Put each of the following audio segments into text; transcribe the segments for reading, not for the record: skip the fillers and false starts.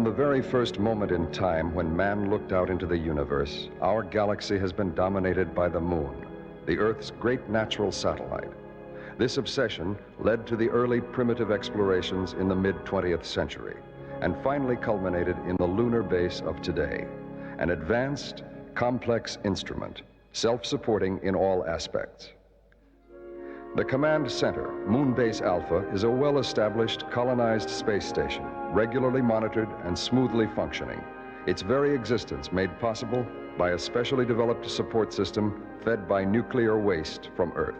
the very first moment in time when man looked out into the universe, our galaxy has been dominated by the moon, the Earth's great natural satellite. This obsession led to the early primitive explorations in the mid-20th century and finally culminated in the lunar base of today, an advanced, complex instrument, self-supporting in all aspects. The command center, Moonbase Alpha, is a well-established, colonized space station, regularly monitored and smoothly functioning, its very existence made possible by a specially developed support system fed by nuclear waste from Earth.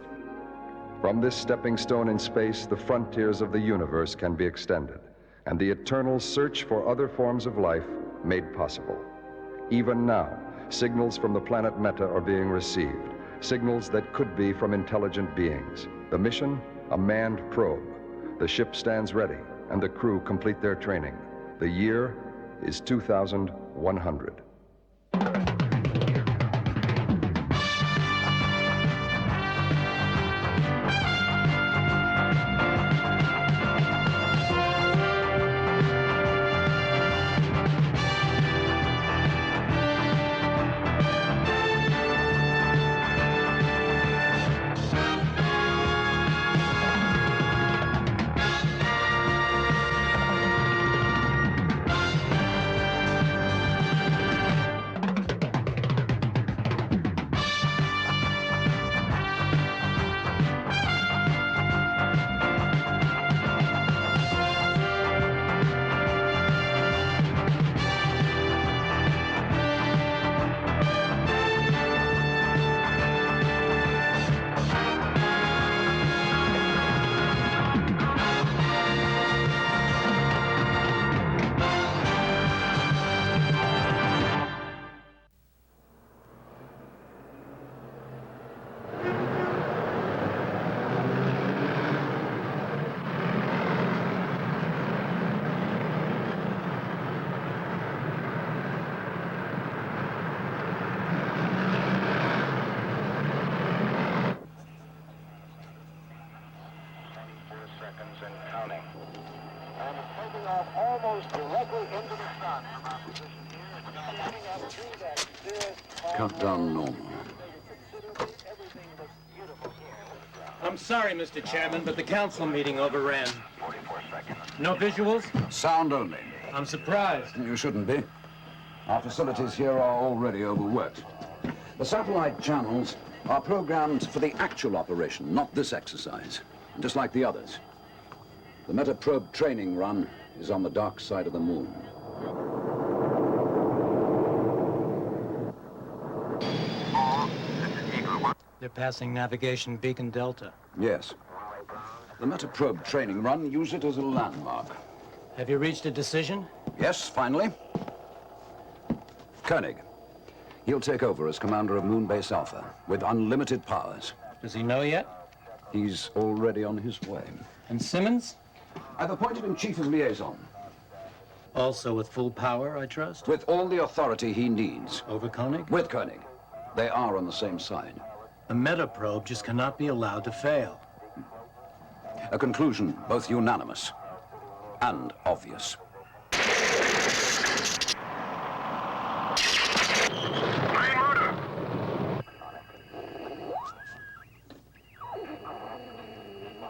From this stepping stone in space, the frontiers of the universe can be extended, and the eternal search for other forms of life made possible. Even now, signals from the planet Meta are being received, signals that could be from intelligent beings. The mission, a manned probe. The ship stands ready, and the crew complete their training. The year is 2100. Countdown normal. I'm sorry, Mr. Chairman, but the council meeting overran. No visuals? Sound only. I'm surprised. You shouldn't be. Our facilities here are already overworked. The satellite channels are programmed for the actual operation, not this exercise, just like the others. The Metaprobe training run is on the dark side of the moon. They're passing navigation beacon Delta. Yes. The Metaprobe training run use it as a landmark. Have you reached a decision? Yes, finally. Koenig. He'll take over as commander of Moonbase Alpha with unlimited powers. Does he know yet? He's already on his way. And Simmonds? I've appointed him chief of liaison. Also with full power, I trust? With all the authority he needs. Over Koenig? With Koenig. They are on the same side. The Metaprobe just cannot be allowed to fail. A conclusion both unanimous and obvious.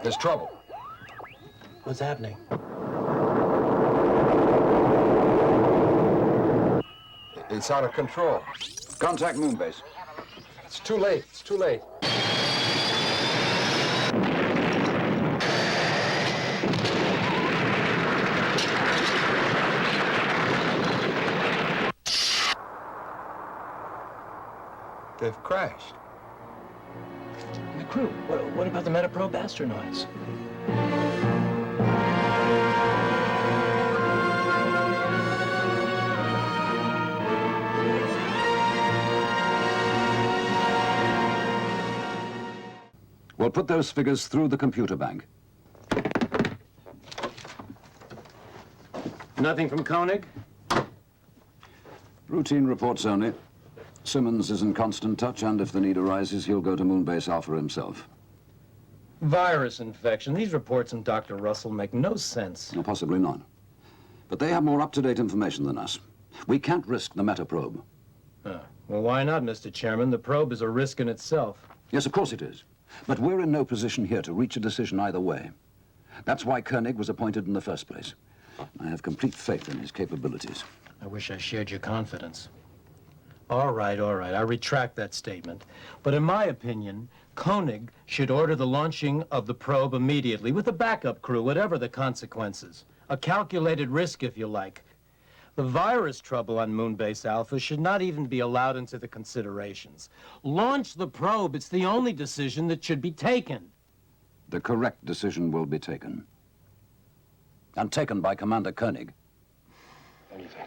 There's trouble. What's happening? It's out of control. Contact Moonbase. It's too late. It's too late. They've crashed. And the crew? What about the Metaprobe astronauts? We'll put those figures through the computer bank. Nothing from Koenig? Routine reports only. Simmonds is in constant touch, and if the need arises, he'll go to Moonbase Alpha himself. Virus infection. These reports from Dr. Russell make no sense. No, possibly not. But they have more up-to-date information than us. We can't risk the meta probe. Well, why not, Mr. Chairman? The probe is a risk in itself. Yes, of course it is. But we're in no position here to reach a decision either way. That's why Koenig was appointed in the first place. I have complete faith in his capabilities. I wish I shared your confidence. All right. I retract that statement. But in my opinion, Koenig should order the launching of the probe immediately with a backup crew, whatever the consequences. A calculated risk, if you like. The virus trouble on Moonbase Alpha should not even be allowed into the considerations. Launch the probe. It's the only decision that should be taken. The correct decision will be taken. And taken by Commander Koenig. Anything.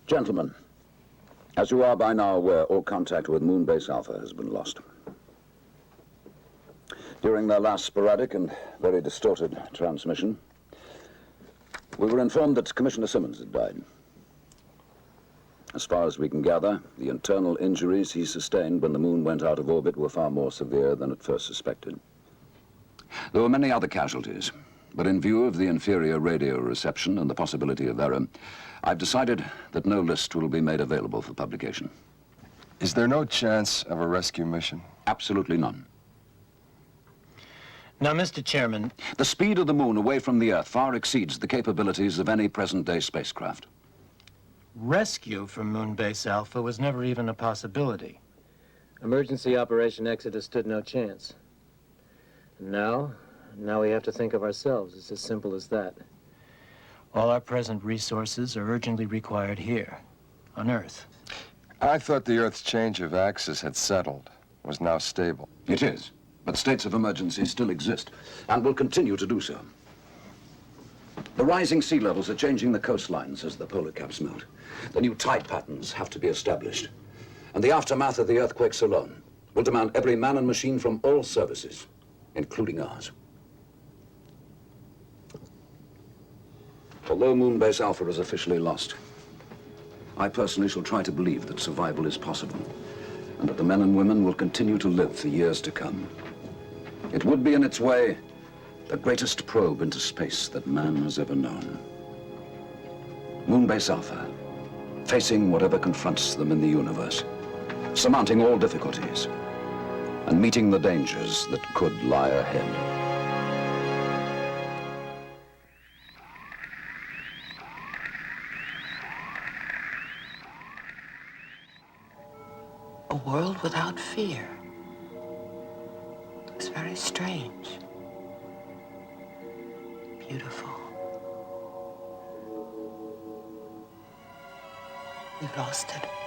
Gentlemen, as you are by now aware, all contact with Moonbase Alpha has been lost. During their last sporadic and very distorted transmission, we were informed that Commissioner Simmonds had died. As far as we can gather, the internal injuries he sustained when the moon went out of orbit were far more severe than at first suspected. There were many other casualties, but in view of the inferior radio reception and the possibility of error, I've decided that no list will be made available for publication. Is there no chance of a rescue mission? Absolutely none. Now, Mr. Chairman, The speed of the moon away from the Earth far exceeds the capabilities of any present-day spacecraft. rescue from Moonbase Alpha was never even a possibility. Emergency Operation Exodus stood no chance. And now we have to think of ourselves. It's as simple as that. All our present resources are urgently required here, on Earth. I thought the Earth's change of axis had settled, was now stable. It is, but states of emergency still exist, and will continue to do so. The rising sea levels are changing the coastlines as the polar caps melt. The new tide patterns have to be established. And the aftermath of the earthquakes alone will demand every man and machine from all services, including ours. Although Moonbase Alpha is officially lost, I personally shall try to believe that survival is possible, and that the men and women will continue to live for years to come. It would be in its way the greatest probe into space that man has ever known. Moonbase Alpha, facing whatever confronts them in the universe, surmounting all difficulties, and meeting the dangers that could lie ahead. A world without fear. It's very strange. Beautiful. We've lost it.